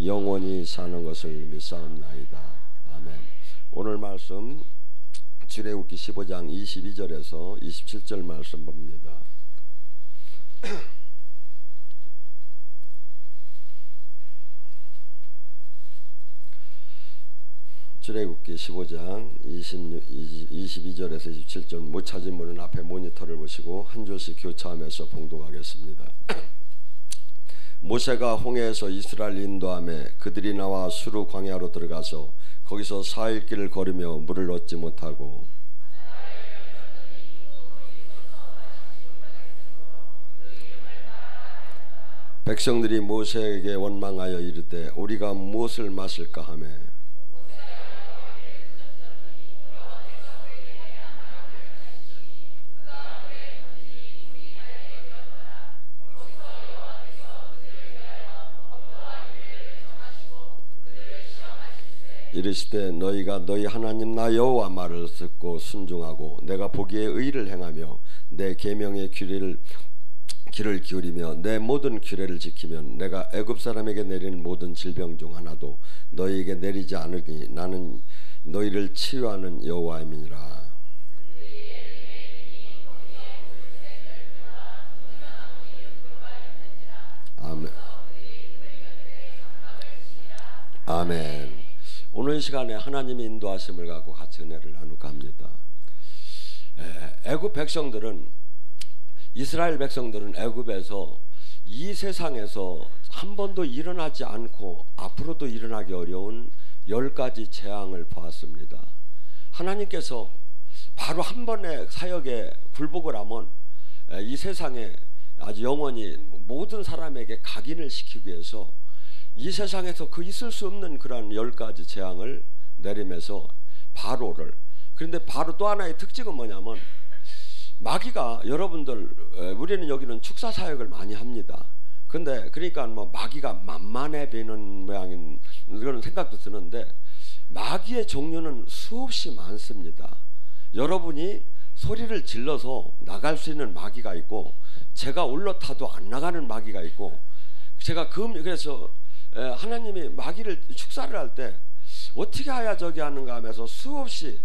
영원히 사는 것을 믿사옵나이다. 아멘. 오늘 말씀 출애굽기 15장 22절에서 27절 말씀 봅니다. 출애굽기 15장 22절에서 27절 못 찾은 분은 앞에 모니터를 보시고 한 줄씩 교차하면서 봉독하겠습니다. 모세가 홍해에서 이스라엘 인도하며 그들이 나와 수르 광야로 들어가서 거기서 4일 길을 걸으며 물을 얻지 못하고 백성들이 모세에게 원망하여 이르되 우리가 무엇을 마실까 하며 이르시되 너희가 너희 하나님 나 여호와 말을 듣고 순종하고 내가 보기에 의를 행하며 내 계명의 길을 기울이며 내 모든 규례를 지키면 내가 애굽 사람에게 내리는 모든 질병 중 하나도 너희에게 내리지 않으니 나는 너희를 치유하는 여호와임이니라. 아멘. 아멘. 오늘 시간에 하나님의 인도하심을 갖고 같이 은혜를 나누고 합니다. 애굽 백성들은 이스라엘 백성들은 애굽에서 이 세상에서 한 번도 일어나지 않고 앞으로도 일어나기 어려운 10가지 재앙을 보았습니다. 하나님께서 바로 한 번의 사역에 굴복을 하면 이 세상에 아주 영원히 모든 사람에게 각인을 시키기 위해서 이 세상에서 그 있을 수 없는 그러한 10가지 재앙을 내리면서 바로를, 그런데 바로 또 하나의 특징은 뭐냐면 마귀가, 여러분들 우리는 여기는 축사 사역을 많이 합니다. 근데 그러니까 뭐 마귀가 만만해 보이는 모양인 그런 생각도 드는데 마귀의 종류는 수없이 많습니다. 여러분이 소리를 질러서 나갈 수 있는 마귀가 있고 제가 올라타도 안 나가는 마귀가 있고 제가 그래서 하나님이 마귀를 축사를 할 때 어떻게 해야 저기 하는가 하면서 수없이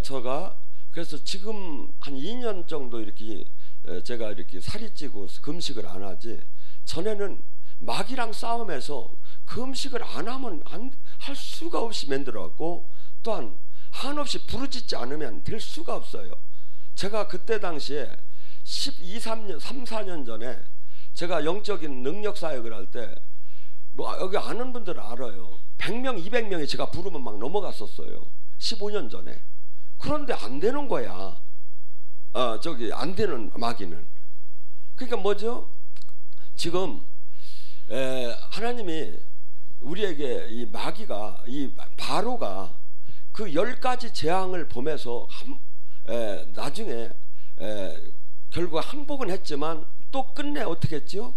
제가 그래서 지금 한 2년 정도 이렇게 제가 이렇게 살이 찌고 금식을 안 하지, 전에는 마귀랑 싸움해서 금식을 안 하면 할 수가 없이 만들어왔고 또한 한없이 부르짖지 않으면 될 수가 없어요. 제가 그때 당시에 3, 4년 전에 제가 영적인 능력 사역을 할 때 뭐 여기 아는 분들은 알아요. 100명, 200명이 제가 부르면 막 넘어갔었어요. 15년 전에. 그런데 안 되는 거야. 저기 안 되는 마귀는. 그러니까 뭐죠? 지금 하나님이 우리에게 이 마귀가, 이 바로가 그 10가지 재앙을 보면서 나중에 결국 항복은 했지만 또 끝내 어떻게 했죠?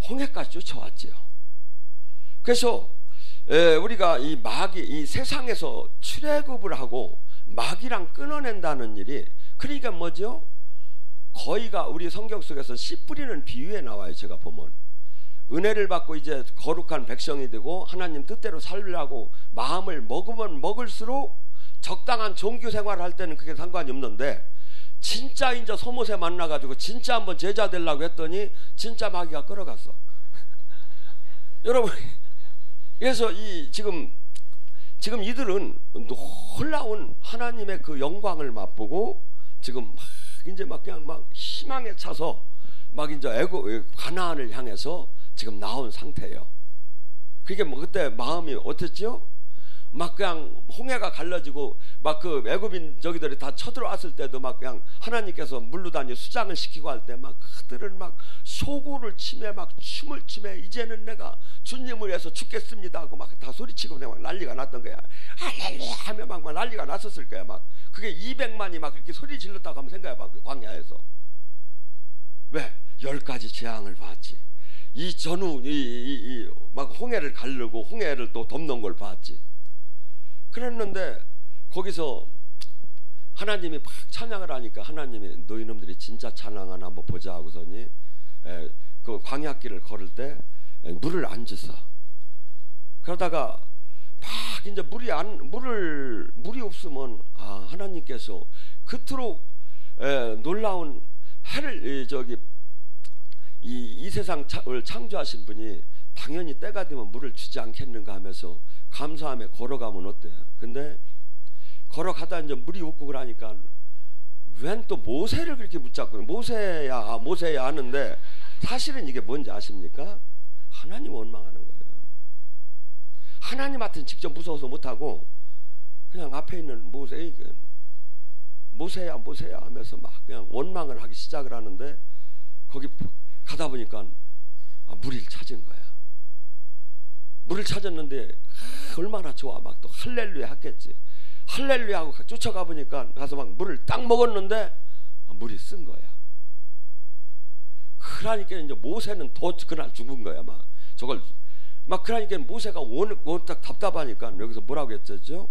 홍해까지 쫓아왔지요. 그래서 우리가 이 마귀, 이 세상에서 출애굽을 하고 마귀랑 끊어낸다는 일이, 그러니까 뭐죠? 거의가 우리 성경 속에서 씨 뿌리는 비유에 나와요. 제가 보면 은혜를 받고 이제 거룩한 백성이 되고 하나님 뜻대로 살려고 마음을 먹으면 먹을수록 적당한 종교 생활을 할 때는 그게 상관이 없는데 진짜 이제 소모세 만나가지고 진짜 한번 제자 되려고 했더니 진짜 마귀가 끌어갔어. 여러분, 그래서 지금 이들은 놀라운 하나님의 그 영광을 맛보고 지금 막 이제 막 그냥 막 희망에 차서 막 이제 가나안을 향해서 지금 나온 상태예요. 그게 뭐 그때 마음이 어땠죠? 막 그냥 홍해가 갈라지고 막 그 애굽인 저기들이 다 쳐들어왔을 때도 막 그냥 하나님께서 물로 다니 수장을 시키고 할 때 막 그들은 막 소고를 치며 막 춤을 추며 이제는 내가 주님을 위해서 죽겠습니다 하고 막 다 소리치고 막 난리가 났던 거야. 할렐루야 하며 막 난리가 났었을 거야. 막 그게 200만이 막 그렇게 소리 질렀다고 하면 생각해 봐. 광야에서 왜 10가지 재앙을 봤지. 이 전후 막 홍해를 가르고 홍해를 또 덮는 걸 봤지. 그랬는데 거기서 하나님이 막 찬양을 하니까 하나님이 너희놈들이 진짜 찬양하나 한번 보자 하고서니 그 광야길을 걸을 때 물을 안 주서 그러다가 막 이제 물이 없으면 하나님께서 그토록 놀라운 해를 이 세상을 창조하신 분이 당연히 때가 되면 물을 주지 않겠는가 하면서 감사함에 걸어가면 어때? 근데 걸어가다 이제 물이 없고 그러니까 웬 또 모세를 그렇게 붙잡고 모세야 하는데 사실은 이게 뭔지 아십니까? 하나님 원망하는 거예요. 하나님한테는 직접 무서워서 못하고 그냥 앞에 있는 모세야 하면서 막 그냥 원망을 하기 시작을 하는데 거기 가다 보니까 물을 찾은 거야. 물을 찾았는데 얼마나 좋아. 막 또 할렐루야 했겠지. 할렐루야 하고 쫓아가 보니까 가서 막 물을 딱 먹었는데 물이 쓴 거야. 그러니까 이제 모세는 더 그날 죽은 거야. 막 저걸 막 그러니까 모세가 원딱 답답하니까 여기서 뭐라고 했었죠?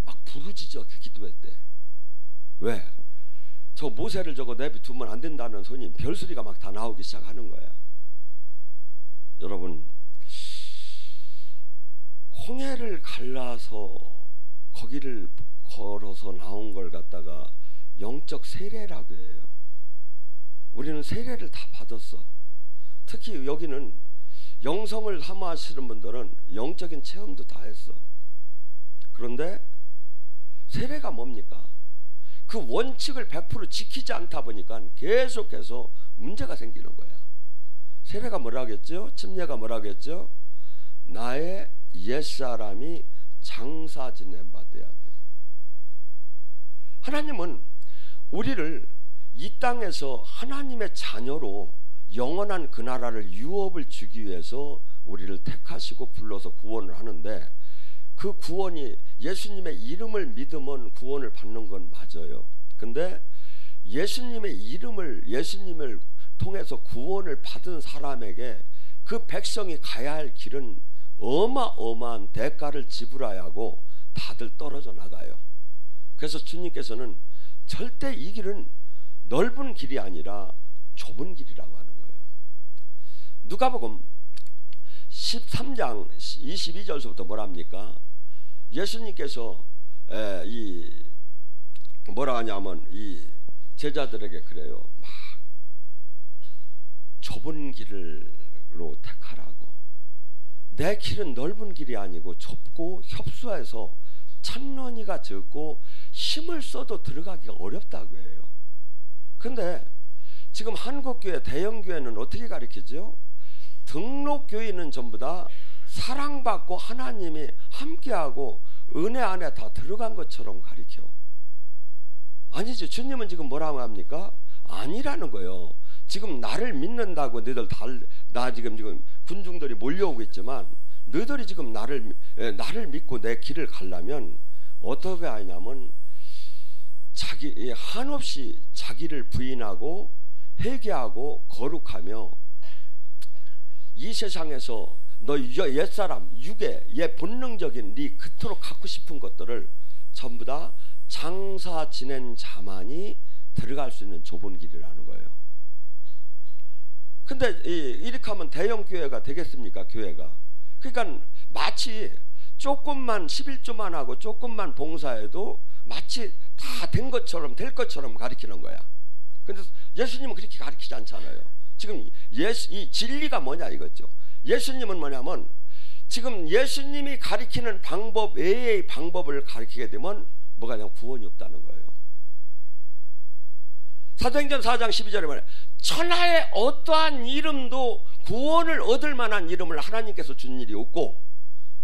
막 부르짖어 기도했대. 왜? 저 모세를 저거 내비두면 안 된다는 소리 별소리가 막 다 나오기 시작하는 거야. 여러분, 홍해를 갈라서 거기를 걸어서 나온 걸 갖다가 영적 세례라고 해요. 우리는 세례를 다 받았어. 특히 여기는 영성을 사모하시는 분들은 영적인 체험도 다 했어. 그런데 세례가 뭡니까? 그 원칙을 100% 지키지 않다 보니까 계속해서 문제가 생기는 거야. 세례가 뭐라고 했죠? 침례가 뭐라고 했죠? 나의 옛사람이 장사 지낸 바 돼야 돼. 하나님은 우리를 이 땅에서 하나님의 자녀로 영원한 그 나라를 유업을 주기 위해서 우리를 택하시고 불러서 구원을 하는데, 그 구원이 예수님의 이름을 믿으면 구원을 받는 건 맞아요. 근데 예수님을 통해서 구원을 받은 사람에게 그 백성이 가야 할 길은 어마어마한 대가를 지불해야 하고 다들 떨어져 나가요. 그래서 주님께서는 절대 이 길은 넓은 길이 아니라 좁은 길이라고 하는 거예요. 누가복음 13장 22절부터 뭐랍니까? 예수님께서 뭐라 하냐면 이 제자들에게 그래요. 막 좁은 길로 택하라고. 내 길은 넓은 길이 아니고 좁고 협소해서 찬런이가 적고 힘을 써도 들어가기가 어렵다고 해요. 근데 지금 한국교회 대형교회는 어떻게 가르치죠? 등록교인은 전부 다 사랑받고 하나님이 함께하고 은혜 안에 다 들어간 것처럼 가르쳐. 아니죠. 주님은 지금 뭐라고 합니까? 아니라는 거예요. 지금 나를 믿는다고 너희들 나 지금 군중들이 몰려오고 있지만, 너희들이 지금 나를 믿고 내 길을 가려면 어떻게 하냐면 한없이 자기를 부인하고 회개하고 거룩하며 이 세상에서 너 옛사람 옛 본능적인 네 그토록 갖고 싶은 것들을 전부 다 장사 지낸 자만이 들어갈 수 있는 좁은 길이라는 거예요. 근데 이렇게 하면 대형 교회가 되겠습니까? 교회가. 그러니까 마치 조금만 11조만 하고 조금만 봉사해도 마치 다 된 것처럼 될 것처럼 가르치는 거야. 근데 예수님은 그렇게 가르치지 않잖아요. 지금 이 진리가 뭐냐 이거죠. 예수님은 뭐냐면 지금 예수님이 가르치는 방법 외의 방법을 가르치게 되면 뭐가 아니라 구원이 없다는 거예요. 사도행전 4장 12절에 말해, 천하의 어떠한 이름도 구원을 얻을 만한 이름을 하나님께서 준 일이 없고,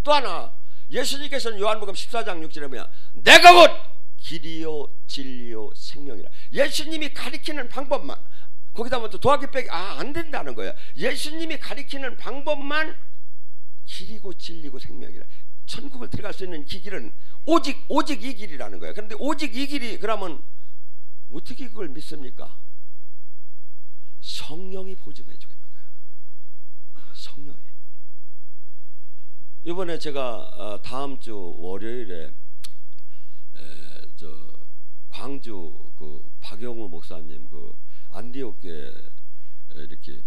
또 하나 예수님께서는 요한복음 14장 6절에 뭐냐, 내가 곧 길이요 진리요 생명이라. 예수님이 가르치는 방법만, 거기다 뭐 또 더하기 빼기 안 된다는 거예요. 예수님이 가르치는 방법만 길이고 진리고 생명이라. 천국을 들어갈 수 있는 이 길은 오직 이 길이라는 거예요. 그런데 오직 이 길이, 그러면 어떻게 그걸 믿습니까? 성령이 보증해 주고 있는 거야. 성령이. 이번에 제가 다음 주 월요일에 광주 그 박영우 목사님 그 안디옥교회 이렇게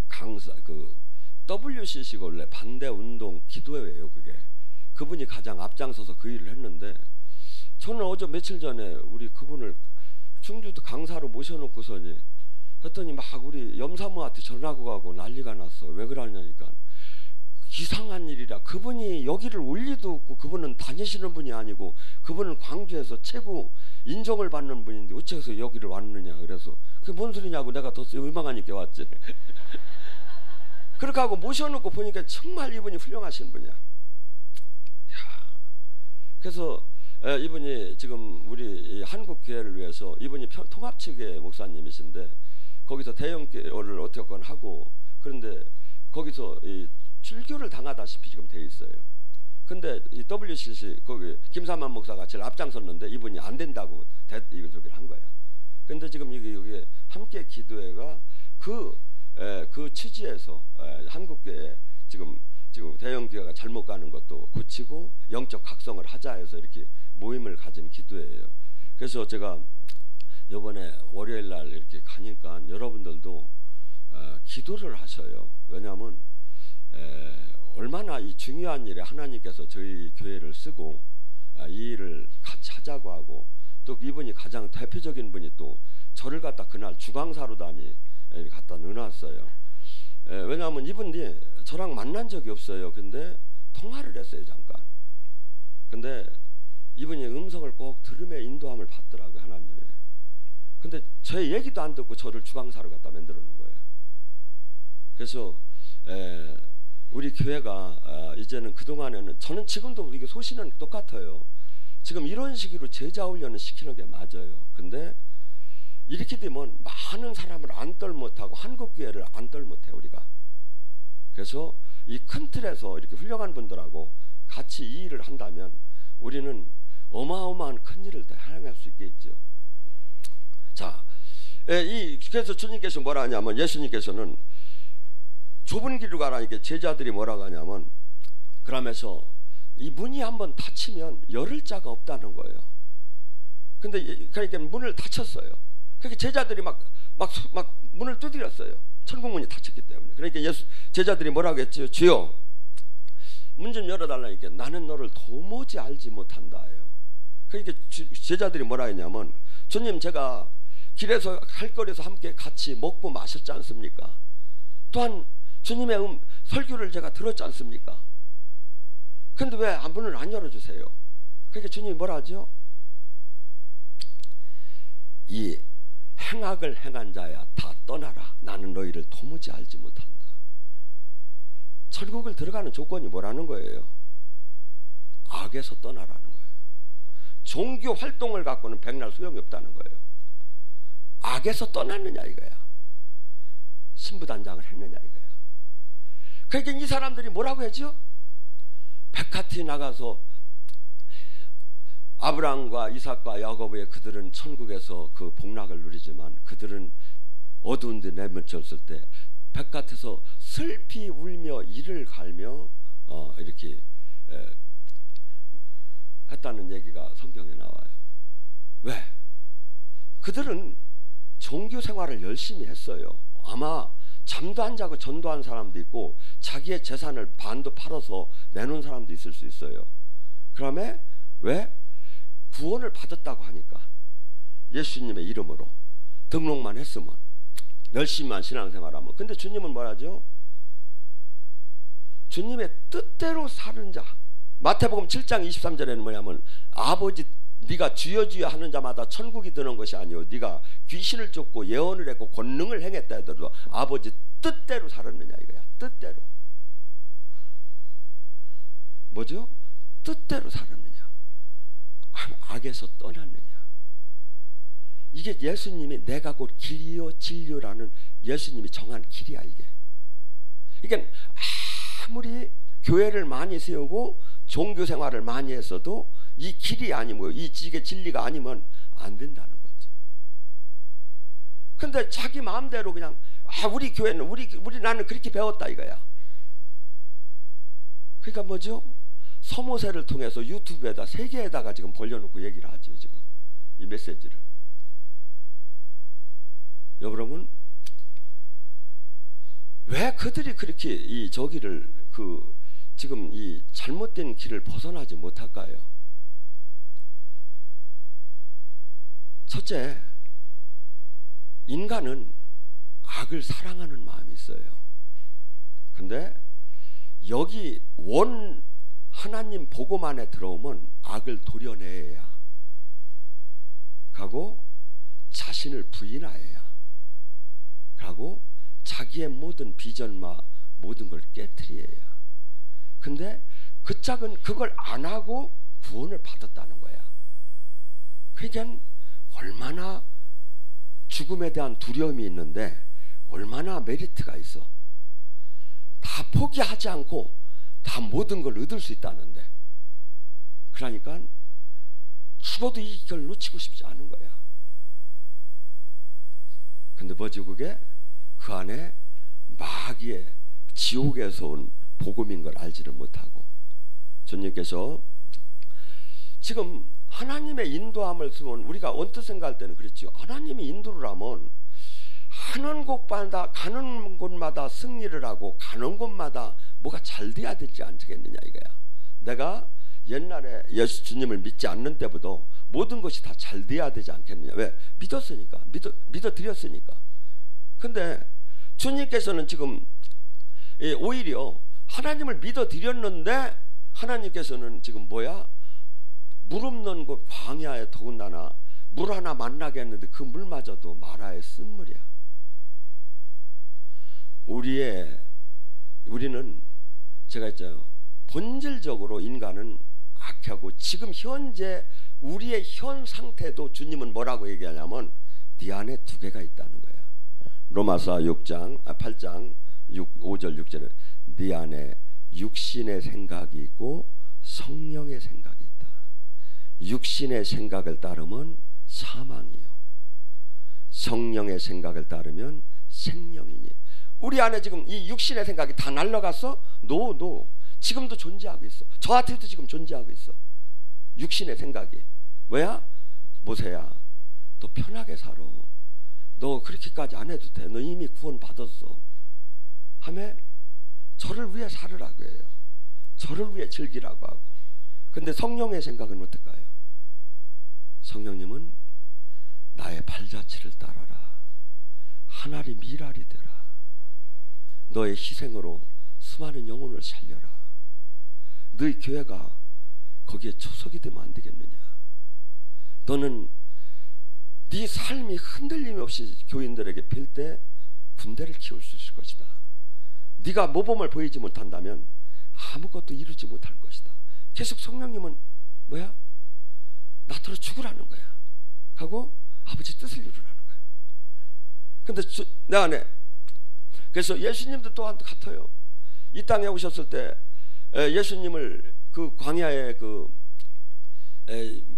강사 그 WCC가 원래 반대운동 기도회예요. 그게 그분이 가장 앞장서서 그 일을 했는데, 저는 어제 며칠 전에 우리 그분을 충주도 강사로 모셔놓고서니 했더니 막 우리 염사모한테 전화하고 가고 난리가 났어. 왜 그러냐니까 이상한 일이라. 그분이 여기를 올 리도 없고, 그분은 다니시는 분이 아니고, 그분은 광주에서 최고 인정을 받는 분인데 어째서 여기를 왔느냐. 그래서 그게 뭔 소리냐고 내가 더 의망하니까 왔지. 그렇게 하고 모셔놓고 보니까 정말 이분이 훌륭하신 분이야. 야, 그래서 이분이 지금 우리 한국교회를 위해서, 이분이 통합측의 목사님이신데 거기서 대형교회를 어떻게건 하고, 그런데 거기서 이 출교를 당하다시피 지금 돼 있어요. 근데 이 WCC 거기 김삼만 목사가 제일 앞장섰는데 이분이 안 된다고 이걸 저기를 한 거야. 근데 지금 여기 함께 기도회가 그 취지에서 한국교회 지금 대형교회가 잘못 가는 것도 고치고 영적 각성을 하자 해서 이렇게 모임을 가진 기도회예요. 그래서 제가 이번에 월요일 날 이렇게 가니까 여러분들도 기도를 하셔요. 왜냐하면 얼마나 이 중요한 일에 하나님께서 저희 교회를 쓰고 이 일을 같이 하자고 하고, 또 이분이 가장 대표적인 분이 또 저를 갖다 그날 주강사로다니 갖다 넣어놨어요. 왜냐하면 이분이 저랑 만난 적이 없어요. 근데 통화를 했어요, 잠깐. 근데 이분이 음성을 꼭 들음에 인도함을 받더라고요, 하나님의. 근데 저의 얘기도 안 듣고 저를 주강사로 갖다 만들어 놓은 거예요. 그래서 우리 교회가 이제는 그동안에는, 저는 지금도 이게 소신은 똑같아요. 지금 이런 식으로 제자 훈련을 시키는 게 맞아요. 근데 이렇게 되면 많은 사람을 안떨 못하고 한국교회를 안떨 못해 우리가. 그래서 이 큰 틀에서 이렇게 훌륭한 분들하고 같이 이 일을 한다면 우리는 어마어마한 큰 일을 다 해낼 수 있겠죠. 자, 그래서 주님께서 뭐라 하냐면, 예수님께서는 좁은 길로 가라니까 제자들이 뭐라고 하냐면, 그러면서 이 문이 한번 닫히면 열을 자가 없다는 거예요. 근데 그러니까 문을 닫혔어요. 그러니까 제자들이 막 문을 두드렸어요. 천국문이 닫혔기 때문에. 그러니까 제자들이 뭐라고 했죠? 주여, 문 좀 열어달라니까 나는 너를 도무지 알지 못한다예요. 그러니까 제자들이 뭐라 했냐면, 주님, 제가 길에서 할거리에서 함께 같이 먹고 마셨지 않습니까? 또한 주님의 설교를 제가 들었지 않습니까? 근데 왜 문을 안 열어주세요? 그러니까 주님이 뭐라 하죠? 이 행악을 행한 자야 다 떠나라. 나는 너희를 도무지 알지 못한다. 천국을 들어가는 조건이 뭐라는 거예요? 악에서 떠나라는 거예요. 종교 활동을 갖고는 백날 소용이 없다는 거예요. 악에서 떠났느냐 이거야. 신부단장을 했느냐 이거야. 그러니까 이 사람들이 뭐라고 하죠? 백화티 나가서 아브라함과 이삭과 야곱의 그들은 천국에서 그 복락을 누리지만 그들은 어두운 데 내몰쳤을 때 백밭에서 슬피 울며 이를 갈며 이렇게 했다는 얘기가 성경에 나와요. 왜? 그들은 종교 생활을 열심히 했어요. 아마 잠도 안 자고 전도한 사람도 있고 자기의 재산을 반도 팔아서 내놓은 사람도 있을 수 있어요. 그러면 왜? 구원을 받았다고 하니까 예수님의 이름으로 등록만 했으면 열심히만 신앙생활하면. 근데 주님은 뭐라죠? 주님의 뜻대로 사는 자. 마태복음 7장 23절에는 뭐냐면, 아버지 네가 주여 주여 하는 자마다 천국이 드는 것이 아니오 네가 귀신을 쫓고 예언을 했고 권능을 행했다 하더라도 아버지 뜻대로 살았느냐 이거야. 뜻대로. 뭐죠? 뜻대로 살았느냐, 악에서 떠났느냐. 이게 예수님이 내가 곧 길이요 진리요라는 예수님이 정한 길이야 이게. 그러니까 아무리 교회를 많이 세우고 종교 생활을 많이 했어도 이 길이 아니면, 이 진리가 아니면 안 된다는 거죠. 근데 자기 마음대로 그냥 우리 교회는 우리 나는 그렇게 배웠다 이거야. 그러니까 뭐죠? 서모세를 통해서 유튜브에다 세계에다가 지금 벌려놓고 얘기를 하죠 지금 이 메시지를. 여러분, 왜 그들이 그렇게 이 저기를 지금 이 잘못된 길을 벗어나지 못할까요? 첫째, 인간은 악을 사랑하는 마음이 있어요. 근데 여기 원 하나님 복음 안에 들어오면 악을 도려내야 하고 자신을 부인하여야 하고 자기의 모든 비전과 모든 걸 깨트려야. 근데 그 짝은 그걸 안 하고 구원을 받았다는 거야. 그러니까 얼마나 죽음에 대한 두려움이 있는데 얼마나 메리트가 있어. 다 포기하지 않고 다 모든 걸 얻을 수 있다는데, 그러니까 죽어도 이걸 놓치고 싶지 않은 거야. 근데 뭐지 그게? 그 안에 마귀의 지옥에서 온 복음인 걸 알지를 못하고, 주님께서 지금 하나님의 인도함을 쓰면 우리가 언뜻 생각할 때는 그렇죠. 하나님이 인도를 하면 하는 곳마다 승리를 하고 가는 곳마다 뭐가 잘 돼야 되지 않겠느냐 이거야. 내가 옛날에 예수 주님을 믿지 않는 때보다 모든 것이 다 잘 돼야 되지 않겠느냐. 왜? 믿었으니까. 믿어드렸으니까. 근데 주님께서는 지금 오히려 하나님을 믿어드렸는데 하나님께서는 지금 뭐야? 물 없는 곳 광야에 더군다나 물 하나 만나게 했는데 그 물마저도 마라의 쓴물이야. 우리는 제가 했죠. 본질적으로 인간은 악하고 지금 현재 우리의 현 상태도 주님은 뭐라고 얘기하냐면 네 안에 두 개가 있다는 거야. 로마서 8장 5절 6절에 네 안에 육신의 생각이 있고 성령의 생각이 있다. 육신의 생각을 따르면 사망이요, 성령의 생각을 따르면 생명이니. 우리 안에 지금 이 육신의 생각이 다 날라갔어? 노. 지금도 존재하고 있어. 저한테도 지금 존재하고 있어. 육신의 생각이 뭐야? 모세야, 너 편하게 살아. 너 그렇게까지 안 해도 돼. 너 이미 구원 받았어. 하며 저를 위해 살으라고 해요. 저를 위해 즐기라고 하고. 근데 성령의 생각은 어떨까요? 성령님은 나의 발자취를 따라라. 하나님 미랄이 되라. 너의 희생으로 수많은 영혼을 살려라. 너희 교회가 거기에 초석이 되면 안 되겠느냐. 너는 네 삶이 흔들림 없이 교인들에게 빌 때 군대를 키울 수 있을 것이다. 네가 모범을 보이지 못한다면 아무것도 이루지 못할 것이다. 계속 성령님은 뭐야? 나더러 죽으라는 거야. 하고 아버지 뜻을 이루라는 거야. 근데 내 안에 그래서 예수님도 또한 같아요. 이 땅에 오셨을 때 예수님을 그 광야에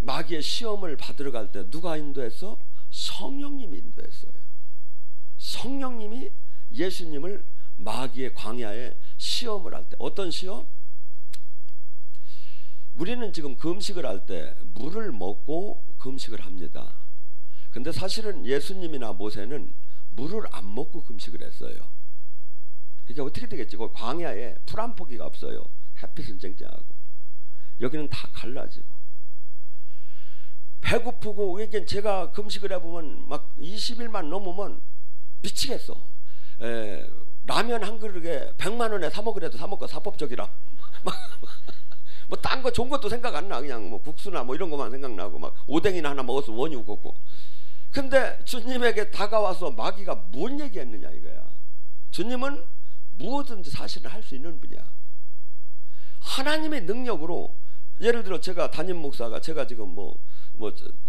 마귀의 시험을 받으러 갈 때 누가 인도했어? 성령님이 인도했어요. 성령님이 예수님을 마귀의 광야에 시험을 할 때, 어떤 시험? 우리는 지금 금식을 할 때 물을 먹고 금식을 합니다. 근데 사실은 예수님이나 모세는 물을 안 먹고 금식을 했어요. 그러니까 어떻게 되겠지? 그 광야에 풀 한 포기가 없어요. 햇빛은 쨍쨍하고. 여기는 다 갈라지고. 배고프고, 이게 제가 금식을 해보면 막 20일만 넘으면 미치겠어. 라면 한 그릇에 100만 원에 사 먹으래도 사 먹고 사법적이라. 뭐 딴 거 좋은 것도 생각 안 나. 그냥 뭐 국수나 뭐 이런 것만 생각나고, 막 오뎅이나 하나 먹었으면 원이 웃겼고. 근데 주님에게 다가와서 마귀가 뭔 얘기했느냐 이거야. 주님은 무엇든지 사실은 할 수 있는 분이야. 하나님의 능력으로, 예를 들어 제가 담임 목사가 제가 지금 뭐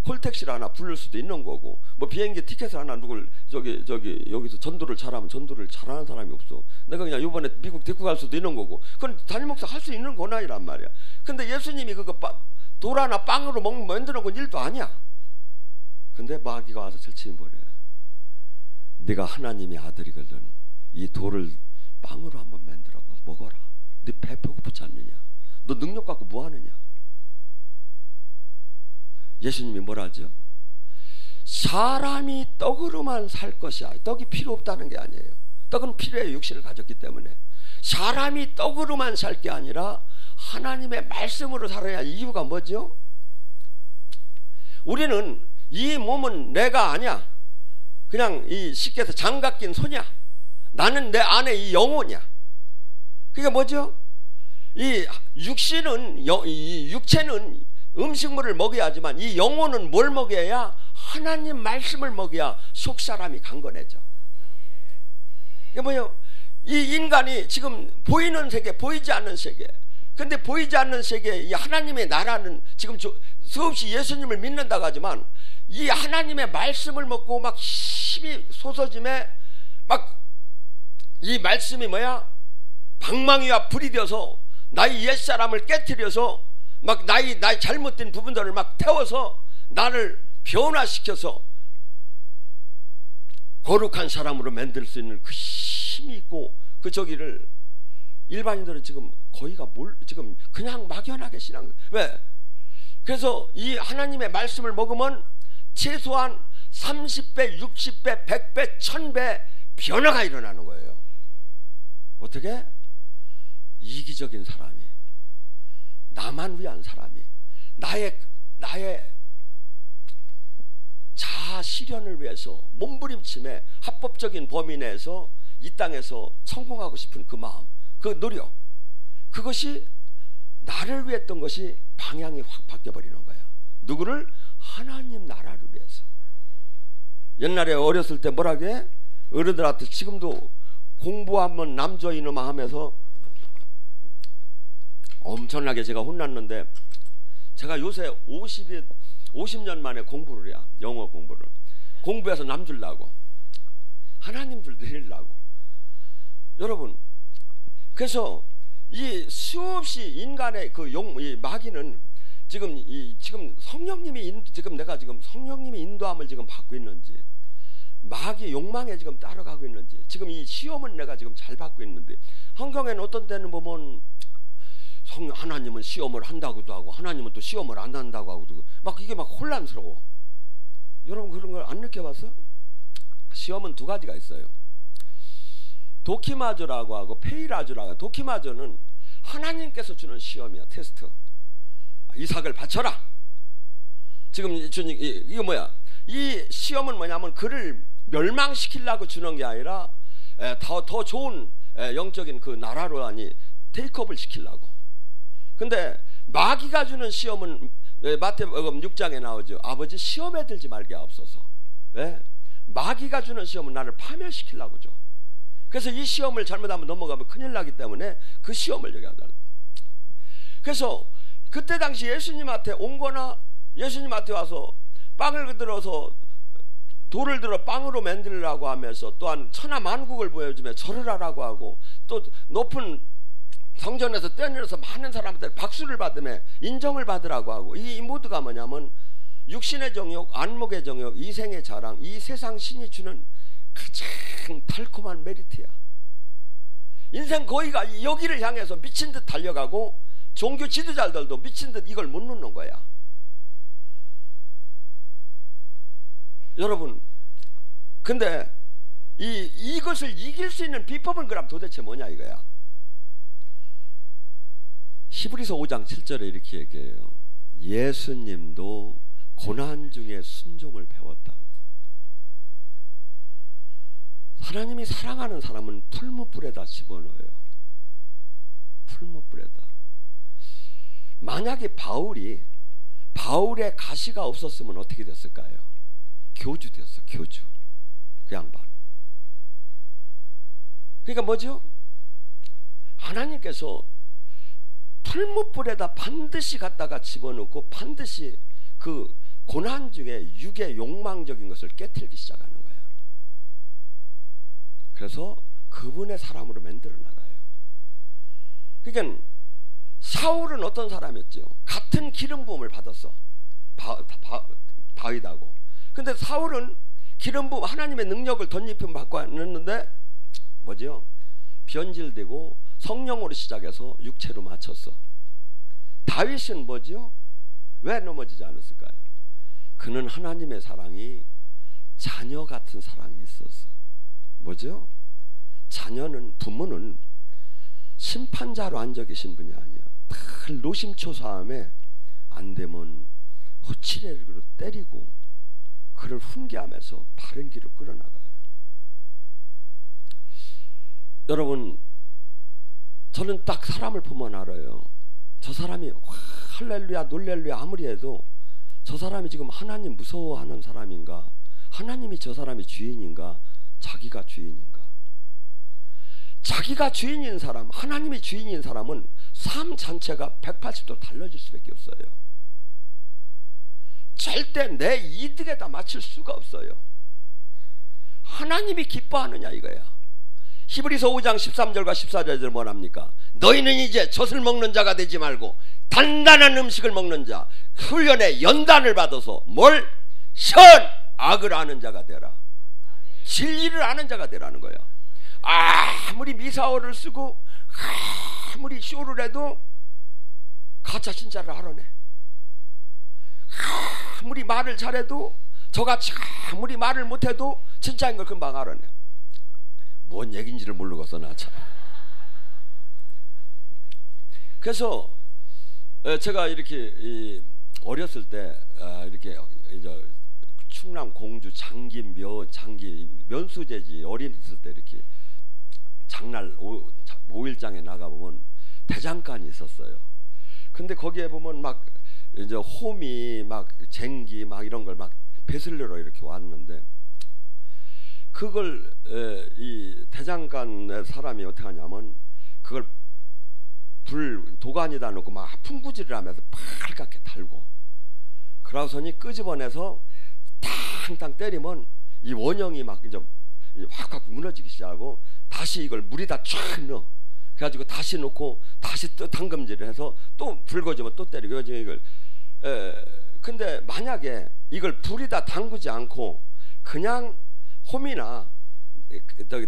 콜택시를 하나 부를 수도 있는 거고, 뭐 비행기 티켓을 하나 누굴 여기서 전도를 잘하면 전도를 잘하는 사람이 없어. 내가 그냥 이번에 미국 데리고 갈 수도 있는 거고. 그건 담임 목사 할 수 있는 권한이란 말이야. 근데 예수님이 그거 돌 하나 빵으로 만드는 건 일도 아니야. 근데 마귀가 와서 절친버려. 네가 하나님의 아들이거든. 이 돌을 빵으로 한번 만들어 먹어라. 네 배 배고프지 않느냐? 너 능력 갖고 뭐 하느냐? 예수님이 뭐라 하죠? 사람이 떡으로만 살 것이야. 떡이 필요 없다는 게 아니에요. 떡은 필요해. 육신을 가졌기 때문에. 사람이 떡으로만 살 게 아니라 하나님의 말씀으로 살아야 할 이유가 뭐죠? 우리는 이 몸은 내가 아니야. 그냥 이 쉽게 해서 장갑 낀 소냐. 나는 내 안에 이 영혼이야. 그게 뭐죠? 이 육체는 음식물을 먹어야 하지만 이 영혼은 뭘 먹여야? 하나님 말씀을 먹여야 속사람이 강건해져. 이게 뭐예요? 이 인간이 지금 보이는 세계, 보이지 않는 세계. 근데 보이지 않는 세계, 이 하나님의 나라는 지금 수없이 예수님을 믿는다고 하지만 이 하나님의 말씀을 먹고 막 힘이 솟아짐에 막 이 말씀이 뭐야? 방망이와 불이 되어서 나의 옛사람을 깨트려서 막 나의 잘못된 부분들을 막 태워서 나를 변화시켜서 거룩한 사람으로 만들 수 있는 그 힘이 있고 그 저기를 일반인들은 지금 거의가 지금 그냥 막연하게 신앙. 왜? 그래서 이 하나님의 말씀을 먹으면 최소한 30배, 60배, 100배, 1000배 변화가 일어나는 거예요. 어떻게? 이기적인 사람이, 나만 위한 사람이, 나의 자아 실현을 위해서 몸부림침에 합법적인 범위 내에서 이 땅에서 성공하고 싶은 그 마음, 그 노력, 그것이 나를 위했던 것이 방향이 확 바뀌어버리는 거야. 누구를? 하나님 나라를 위해서. 옛날에 어렸을 때 뭐라고 해? 어른들한테 지금도 공부하면 남자 이놈아 하면서 엄청나게 제가 혼났는데, 제가 요새 50년 만에 공부를 해요. 영어 공부를. 공부해서 남 주려고, 하나님 줄 드리려고. 여러분, 그래서 이 수없이 인간의 이 마귀는 지금 성령님이 지금 성령님이 인도함을 지금 받고 있는지, 마귀 욕망에 지금 따라가고 있는지, 지금 이 시험은 내가 지금 잘 받고 있는데, 성경에는 어떤 때는 보면 하나님은 시험을 한다고도 하고 하나님은 또 시험을 안 한다고 하고 막 이게 막 혼란스러워. 여러분 그런 걸 안 느껴봤어? 시험은 두 가지가 있어요. 도키마저라고 하고 페이라저라고 하고. 도키마저는 하나님께서 주는 시험이야. 테스트. 이삭을 바쳐라. 지금 이거 뭐야? 이 시험은 뭐냐면 그를 멸망시키려고 주는 게 아니라 더 좋은 영적인 그 나라로 아니 테이크업을 시키려고. 근데 마귀가 주는 시험은 마태복음 6장에 나오죠. 아버지 시험에 들지 말게 하옵소서. 왜? 마귀가 주는 시험은 나를 파멸시키려고 줘. 그래서 이 시험을 잘못하면 넘어가면 큰일 나기 때문에 그 시험을 얘기하다. 그래서 그때 당시 예수님한테 온 거나 예수님한테 와서 빵을 들어서 돌을 들어 빵으로 만들라고 하면서 또한 천하만국을 보여주며 절을 하라고 하고, 또 높은 성전에서 뛰어내려서 많은 사람들 박수를 받으며 인정을 받으라고 하고, 이 모두가 뭐냐면 육신의 정욕, 안목의 정욕, 이생의 자랑, 이 세상 신이 주는 가장 달콤한 메리트야. 인생 거의가 여기를 향해서 미친 듯 달려가고 종교 지도자들도 미친 듯 이걸 못 놓는 거야. 여러분, 근데 이것을 이길 수 있는 비법은 그럼 도대체 뭐냐 이거야. 히브리서 5장 7절에 이렇게 얘기해요. 예수님도 고난 중에 순종을 배웠다고. 하나님이 사랑하는 사람은 풀무불에다 집어넣어요. 풀무불에다. 만약에 바울의 가시가 없었으면 어떻게 됐을까요? 교주 됐어. 교주. 그 양반. 그러니까 뭐죠? 하나님께서 풀무불에다 반드시 갖다가 집어넣고 반드시 그 고난 중에 육의 욕망적인 것을 깨트리기 시작하는 거예요. 그래서 그분의 사람으로 만들어 나가요. 그러니까 사울은 어떤 사람이었죠? 같은 기름 부음을 받았어. 다윗하고. 근데 사울은 기름 부음, 하나님의 능력을 덧입힘 받고 왔는데 뭐죠? 변질되고 성령으로 시작해서 육체로 맞췄어. 다윗은 뭐죠? 왜 넘어지지 않았을까요? 그는 하나님의 사랑이 자녀 같은 사랑이 있었어. 뭐죠? 자녀는, 부모는 심판자로 앉아 계신 분이 아니에요. 늘 노심초사함에 안 되면 호치레로 때리고 그를 훈계하면서 바른 길로 끌어나가요. 여러분, 저는 딱 사람을 보면 알아요. 저 사람이 할렐루야 놀렐루야 아무리 해도 저 사람이 지금 하나님 무서워하는 사람인가, 하나님이 저 사람이 주인인가, 자기가 주인인가. 자기가 주인인 사람, 하나님이 주인인 사람은 삶 자체가 180도 달라질 수밖에 없어요. 절대 내 이득에다 맞출 수가 없어요. 하나님이 기뻐하느냐 이거야. 히브리서 5장 13절과 14절을 뭐랍니까? 너희는 이제 젖을 먹는 자가 되지 말고 단단한 음식을 먹는 자, 훈련의 연단을 받아서 뭘? 선악을 아는 자가 되라. 진리를 아는 자가 되라는 거예요. 아무리 미사오를 쓰고 아무리 쇼를 해도 가짜 진짜를 알아내. 아무리 말을 잘해도, 저같이 아무리 말을 못해도 진짜인 걸 금방 알아내. 뭔 얘기인지를 모르겠어 나 참. 그래서 제가 이렇게 어렸을 때 이렇게 충남 공주 장기 면수제지 어린이였을 때 이렇게 장날 5일장에 나가보면 대장간이 있었어요. 근데 거기에 보면 막 이제 호미 막 쟁기 막 이런 걸 막 배슬려로 이렇게 왔는데, 그걸 이 대장간의 사람이 어떻게 하냐면 그걸 도가니에다 놓고 막 풍구질을 하면서 빨갛게 달고, 그러고서니 끄집어내서 탕탕 때리면 이 원형이 막 이제 확확 무너지기 시작하고, 다시 이걸 물에다 쫙 넣어. 그래가지고 다시 놓고 다시 또 담금질을 해서 또 붉어지면 또 때리고. 이걸 근데 만약에 이걸 불에다 담그지 않고 그냥 홈이나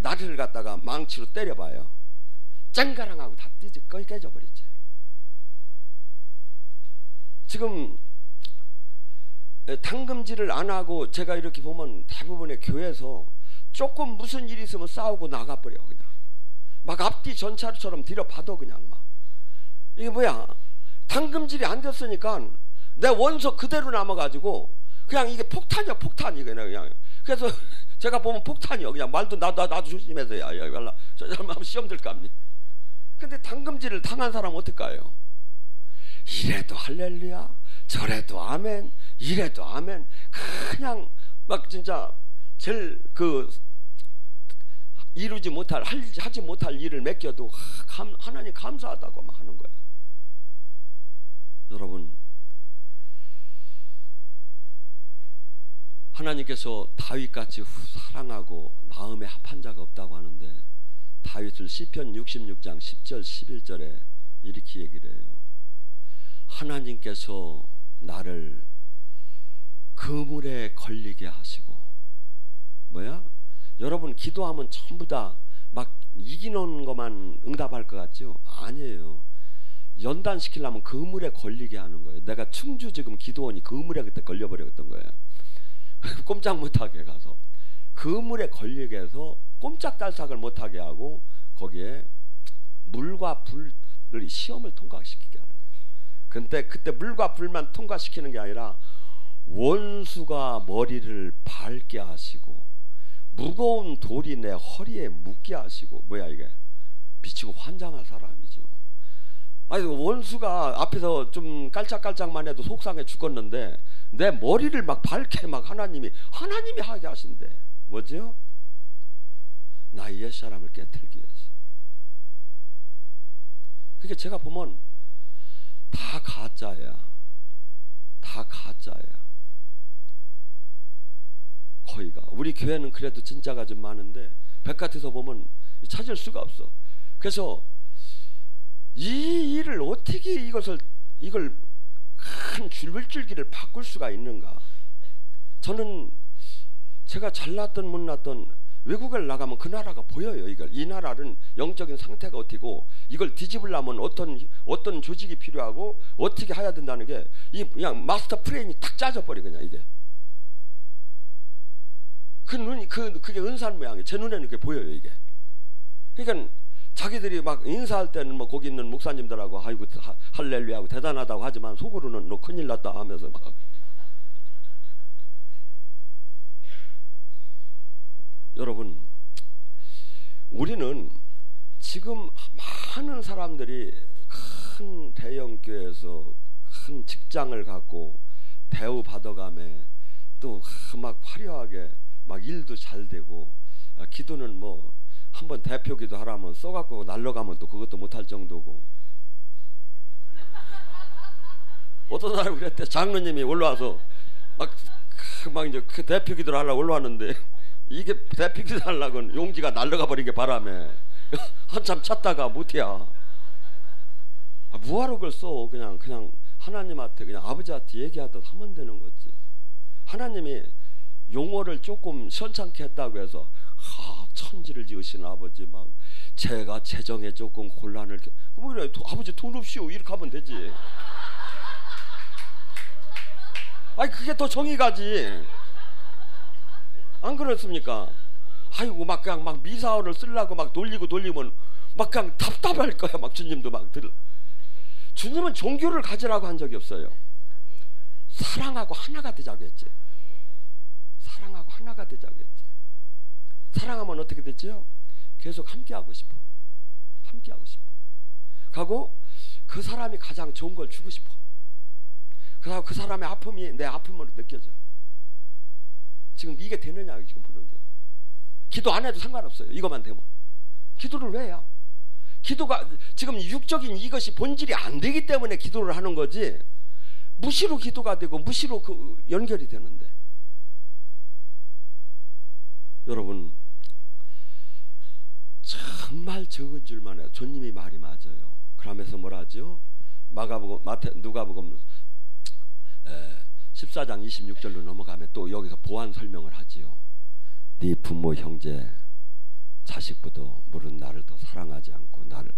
나리를 갖다가 망치로 때려봐요. 쨍가랑하고 다 깨져버리지. 지금 당금질을 안 하고 제가 이렇게 보면 대부분의 교회에서 조금 무슨 일이 있으면 싸우고 나가버려. 그냥 막 앞뒤 전차처럼 뒤로 파도 그냥 막. 이게 뭐야? 당금질이 안 됐으니까 내 원소 그대로 남아가지고 그냥 이게 폭탄이야, 폭탄이 그냥. 그래서 제가 보면 폭탄이요. 그냥 말도 나도 조심해서 야 저 사람 하면 시험 들까 합니다. 근데 당금질을 당한 사람 어떨까요? 이래도 할렐루야, 저래도 아멘, 이래도 아멘. 그냥 막 진짜 제일 이루지 못할, 하지 못할 일을 맡겨도 하나님 감사하다고 막 하는 거야. 여러분, 하나님께서 다윗같이 사랑하고 마음에 합한 자가 없다고 하는데, 다윗을 시편 66장 10절 11절에 이렇게 얘기를 해요. 하나님께서 나를 그물에 걸리게 하시고. 뭐야? 여러분 기도하면 전부 다 막 이기는 것만 응답할 것 같죠? 아니에요. 연단시키려면 그물에 걸리게 하는 거예요. 내가 충주 지금 기도원이 그물에 그때 걸려버렸던 거예요. 꼼짝 못하게 가서 그물에 걸리게 해서 꼼짝달싹을 못하게 하고 거기에 물과 불을 시험을 통과시키게 하는 거예요. 근데 그때 물과 불만 통과시키는 게 아니라 원수가 머리를 밟게 하시고 무거운 돌이 내 허리에 묻게 하시고. 뭐야 이게? 미치고 환장할 사람이죠. 아니 원수가 앞에서 좀 깔짝깔짝만 해도 속상해 죽었는데 내 머리를 막 밟게 막 하나님이 하게 하신대. 뭐죠? 나의 옛사람을 깨뜨리기 위해서. 그게 제가 보면 다 가짜야. 다 가짜야. 거의가. 우리 교회는 그래도 진짜가 좀 많은데 백화점에서 보면 찾을 수가 없어. 그래서 이 일을 어떻게 이걸 큰 줄줄기를 바꿀 수가 있는가? 저는 제가 잘났던 못났던 외국을 나가면 그 나라가 보여요. 이 나라는 영적인 상태가 어떻고 이걸 뒤집으려면 어떤 조직이 필요하고 어떻게 해야 된다는 게 그냥 마스터 플랜이 탁 짜져버려. 그냥 이게 그게 은산 모양이에요. 제 눈에는 그게 보여요. 이게 그러니까 자기들이 막 인사할 때는 뭐 거기 있는 목사님들하고 아이고 할렐루야하고 대단하다고 하지만 속으로는 너 큰일 났다 하면서 막. 여러분, 우리는 지금 많은 사람들이 큰 대형 교회에서 큰 직장을 갖고 대우 받아가며 또 막 화려하게 막 일도 잘 되고, 기도는 뭐 한번 대표 기도 하라면 써갖고 날라가면 또 그것도 못할 정도고. 어떤 사람이 그랬대. 장로님이 올라와서 막 이제 그 대표 기도를 하려고 올라왔는데 이게 대표 기도 하려고는 용지가 날라가 버린 게 바람에 한참 찾다가 못해야. 뭐하러 그걸 써. 그냥 하나님한테 그냥 아버지한테 얘기하듯 하면 되는 거지. 하나님이 용어를 조금 시원찮게 했다고 해서 천지를 지으신 아버지 막 제가 재정에 조금 곤란을 뭐 그래 아버지 돈 없이요 이렇게 하면 되지. 아니 그게 더 정이 가지. 안 그렇습니까? 아이고 막 그냥 막 미사원을 쓰려고 막 돌리면 막 그냥 답답할 거야. 막 주님도 막 주님은 종교를 가지라고 한 적이 없어요. 사랑하고 하나가 되자고 했지. 사랑하고 하나가 되자고 했지. 사랑하면 어떻게 됐지요? 계속 함께하고 싶어. 함께하고 싶어. 가고 그 사람이 가장 좋은 걸 주고 싶어. 그러고 그 사람의 아픔이 내 아픔으로 느껴져. 지금 이게 되느냐 지금 보는 게. 기도 안 해도 상관없어요. 이것만 되면. 기도를 왜 해요? 기도가 지금 육적인 이것이 본질이 안 되기 때문에 기도를 하는 거지. 무시로 기도가 되고 무시로 그 연결이 되는데. 여러분 정말 적은 줄만 해요. 주님이 말이 맞아요. 그러면서 뭐라 하죠? 누가복음 14장 26절로 넘어가면 또 여기서 보완 설명을 하지요. 네 부모 형제 자식보다 물은 나를 더 사랑하지 않고 나를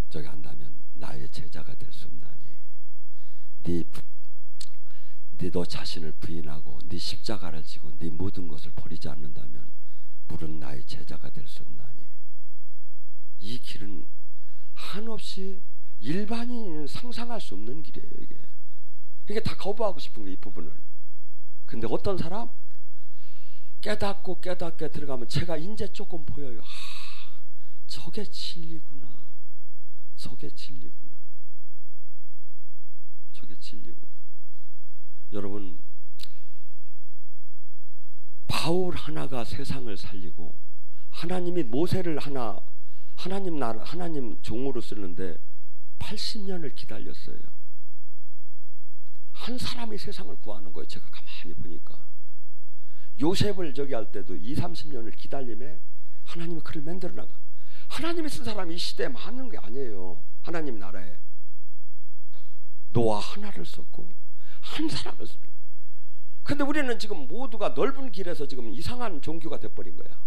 저기 한다면 나의 제자가 될 수 없나니 너 자신을 부인하고 네 십자가를 지고 네 모든 것을 버리지 않는다면 물은 나의 제자가 될 수 없나니. 이 길은 한없이 일반인은 상상할 수 없는 길이에요. 이게 다 거부하고 싶은 거예요. 이 부분을. 근데 어떤 사람 깨닫게 들어가면 제가 이제 조금 보여요. 저게 진리구나. 저게 진리구나. 저게 진리구나. 여러분 바울 하나가 세상을 살리고 하나님이 모세를 하나님 종으로 쓰는데 80년을 기다렸어요. 한 사람이 세상을 구하는 거예요. 제가 가만히 보니까 요셉을 저기 할 때도 20-30년을 기다림에 하나님이 그를 만들어 나가. 하나님이 쓴 사람이 이 시대에 많은 게 아니에요. 하나님 나라에 노아 하나를 썼고 한 사람을 썼어요. 근데 우리는 지금 모두가 넓은 길에서 지금 이상한 종교가 돼버린 거야.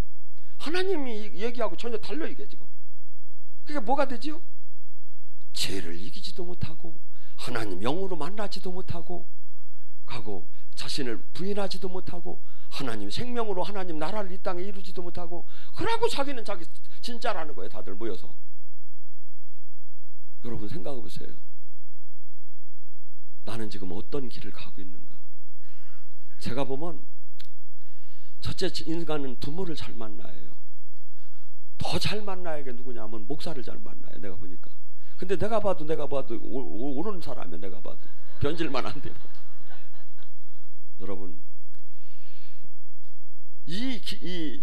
하나님이 얘기하고 전혀 달라. 이게 지금 그게 뭐가 되지요? 죄를 이기지도 못하고 하나님 영으로 만나지도 못하고 가고 자신을 부인하지도 못하고 하나님 생명으로 하나님 나라를 이 땅에 이루지도 못하고 그러고 자기는 자기 진짜라는 거예요. 다들 모여서. 여러분 생각해 보세요. 나는 지금 어떤 길을 가고 있는가? 제가 보면 첫째 인간은 부모를 잘 만나야 해요. 더 잘 만나야 게 누구냐면 목사를 잘 만나요. 내가 보니까. 근데 내가 봐도 옳은 사람이야. 내가 봐도 변질만 안 돼요. 여러분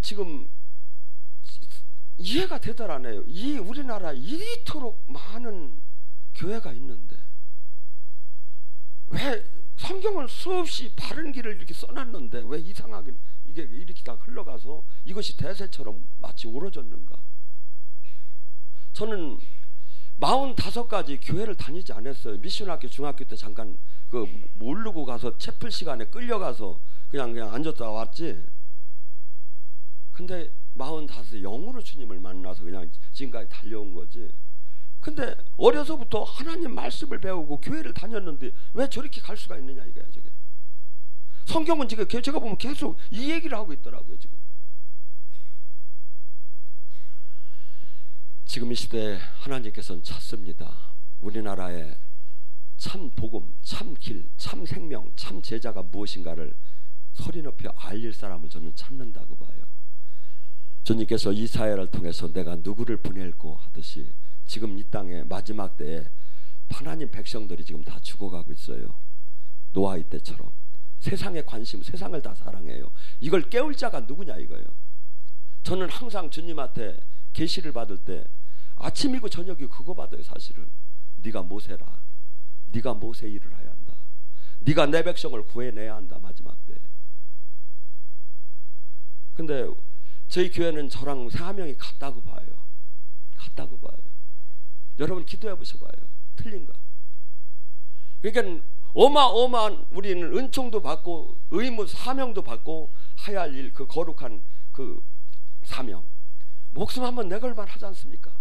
지금 이해가 되더라네요. 이 우리나라 이토록 많은 교회가 있는데 왜 성경은 수없이 바른 길을 이렇게 써놨는데 왜 이상하게 이게 이렇게 다 흘러가서 이것이 대세처럼 마치 오러졌는가? 저는 45가지 교회를 다니지 않았어요. 미션학교 중학교 때 잠깐 모르고 가서 채플 시간에 끌려가서 그냥 앉았다 왔지. 근데 45에 영으로 주님을 만나서 그냥 지금까지 달려온 거지. 근데 어려서부터 하나님 말씀을 배우고 교회를 다녔는데 왜 저렇게 갈 수가 있느냐 이거야. 저게 성경은 지금 제가 보면 계속 이 얘기를 하고 있더라고요. 지금 지금 이 시대에 하나님께서는 찾습니다. 우리나라에 참 복음, 참 길, 참 생명, 참 제자가 무엇인가를 소리 높여 알릴 사람을 저는 찾는다고 봐요. 주님께서 이사야를 통해서 내가 누구를 보낼고 하듯이 지금 이 땅의 마지막 때에 하나님 백성들이 지금 다 죽어가고 있어요. 노아의 때처럼 세상에 관심, 세상을 다 사랑해요. 이걸 깨울 자가 누구냐 이거예요. 저는 항상 주님한테 계시를 받을 때 아침이고 저녁이고 그거 받아요. 사실은 네가 모세라, 네가 모세 일을 해야 한다, 네가 내 백성을 구해내야 한다 마지막 때. 근데 저희 교회는 저랑 사명이 같다고 봐요. 같다고 봐요. 여러분 기도해 보셔봐요. 틀린가? 그러니까 어마어마한 우리는 은총도 받고 의무 사명도 받고 해야 할 일, 그 거룩한 그 사명, 목숨 한번 내걸만 하지 않습니까?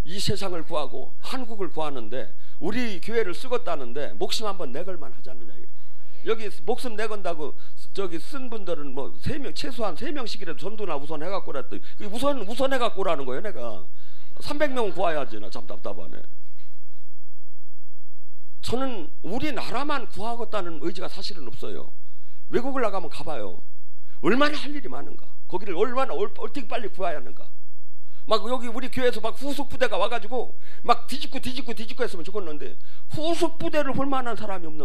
이 세상을 구하고 한국을 구하는데 우리 교회를 쓰겠다는데 목숨 한번 내걸만 하지 않느냐. 여기 목숨 내건다고 저기 쓴 분들은 뭐 3명, 최소한 3명씩이라도 전도나 우선 해갖고 그랬더니 우선 해갖고 오라는 거예요. 내가 300명은 구해야지. 나 참 답답하네. 저는 우리나라만 구하겠다는 의지가 사실은 없어요. 외국을 나가면 가봐요. 얼마나 할 일이 많은가. 거기를 얼마나 어떻게 빨리 구해야 하는가. 막 여기 우리 교회에서 막 후속 부대가 와가지고 막 뒤집고 했으면 좋겠는데 후속 부대를 볼 만한 사람이 없는